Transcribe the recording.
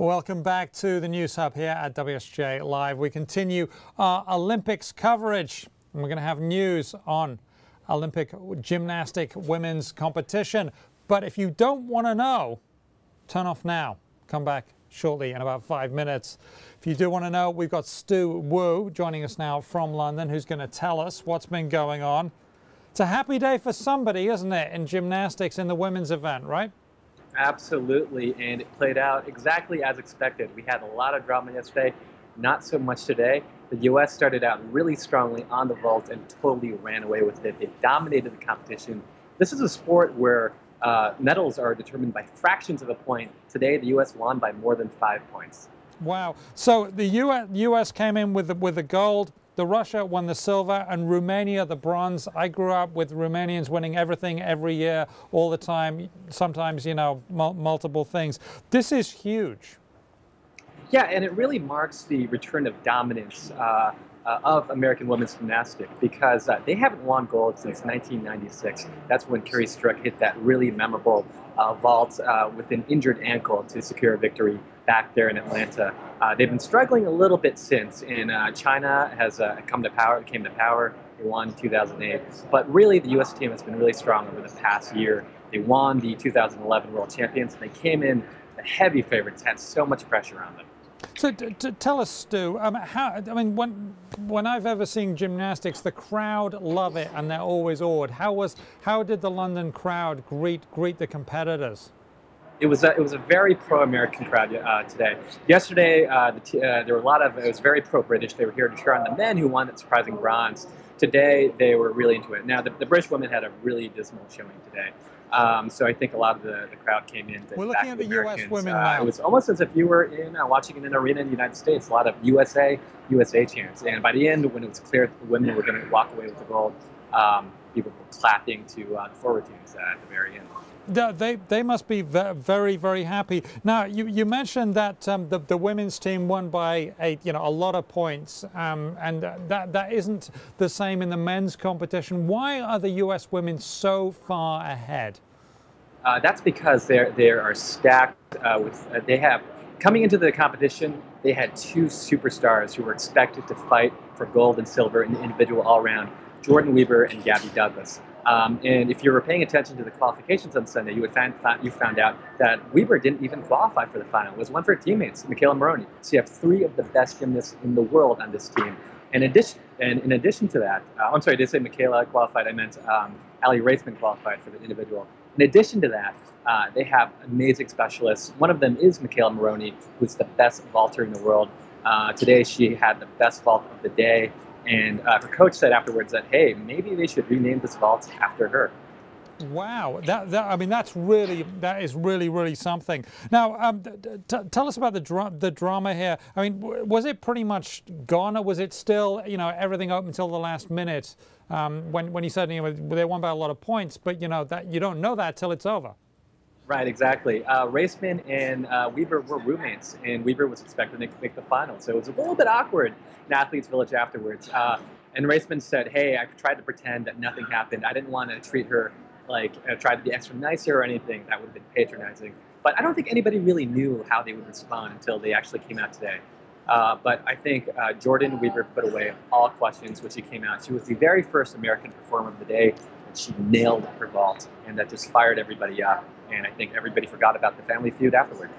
Welcome back to the News Hub here at WSJ Live. We continue our Olympics coverage, and we're going to have news on Olympic gymnastic women's competition. But if you don't want to know, turn off now. Come back shortly in about 5 minutes. If you do want to know, we've got Stu Woo joining us now from London, who's going to tell us what's been going on. It's a happy day for somebody, isn't it, in gymnastics in the women's event, right? Absolutely, and it played out exactly as expected. We had a lot of drama yesterday, not so much today. The U.S. started out really strongly on the vault and totally ran away with it. They dominated the competition. This is a sport where medals are determined by fractions of a point. Today, the U.S. won by more than 5 points. Wow. So the U.S. came in with the gold. The Russia won the silver, and Romania the bronze. I grew up with Romanians winning everything every year, all the time, sometimes, you know, multiple things. This is huge. Yeah, and it really marks the return of dominance of American women's gymnastics, because they haven't won gold since 1996. That's when Kerri Strug hit that really memorable vault with an injured ankle to secure a victory back there in Atlanta. They've been struggling a little bit since, and China has came to power. They won in 2008. But really, the U.S. team has been really strong over the past year. They won the 2011 World Champions. They came in the heavy favorites, had so much pressure on them. So tell us, Stu, when I've ever seen gymnastics, the crowd love it and they're always awed. How did the London crowd greet the competitors? It was a very pro-American crowd today. Yesterday, there were it was very pro-British. They were here to cheer on the men who won that surprising bronze. Today, they were really into it. Now, the British women had a really dismal showing today. So I think a lot of the crowd came in. We're looking at the U.S. women now. It was almost as if you were watching in an arena in the United States. A lot of U.S.A. chants. And by the end, when it was clear that the women were going to walk away with the gold, people were clapping to the forward teams at the very end. They must be very, very happy. Now, you mentioned that the women's team won by a lot of points, and that isn't the same in the men's competition. Why are the U.S. women so far ahead? That's because they are stacked they have, coming into the competition, they had two superstars who were expected to fight for gold and silver in the individual all-round, Jordan Weber and Gabby Douglas. And if you were paying attention to the qualifications on Sunday, you found out that Weber didn't even qualify for the final. It was one for her teammates, Michaela Maroney. So you have three of the best gymnasts in the world on this team. And in addition to that, I'm sorry, I did say Michaela qualified. I meant Ali Raithman qualified for the individual. In addition to that, they have amazing specialists. One of them is Michaela Maroney, who's the best vaulter in the world. Today, she had the best vault of the day. And her coach said afterwards that, hey, maybe they should rename this vault after her. Wow, that is really something. Now, tell us about the drama here. I mean, was it pretty much gone, or was it still, everything open until the last minute? When you said they won by a lot of points, but that you don't know that till it's over. Right, exactly. Raithman and Weber were roommates, and Weber was expected to make the final. So it was a little bit awkward in Athletes Village afterwards. And Raithman said, hey, I tried to pretend that nothing happened. I didn't want to treat her like, try to be extra nicer or anything. That would have been patronizing. But I don't think anybody really knew how they would respond until they actually came out today. But I think Jordan Weber put away all questions when she came out. She was the very first American performer of the day, and she nailed her vault, and that just fired everybody up. And I think everybody forgot about the family feud afterward.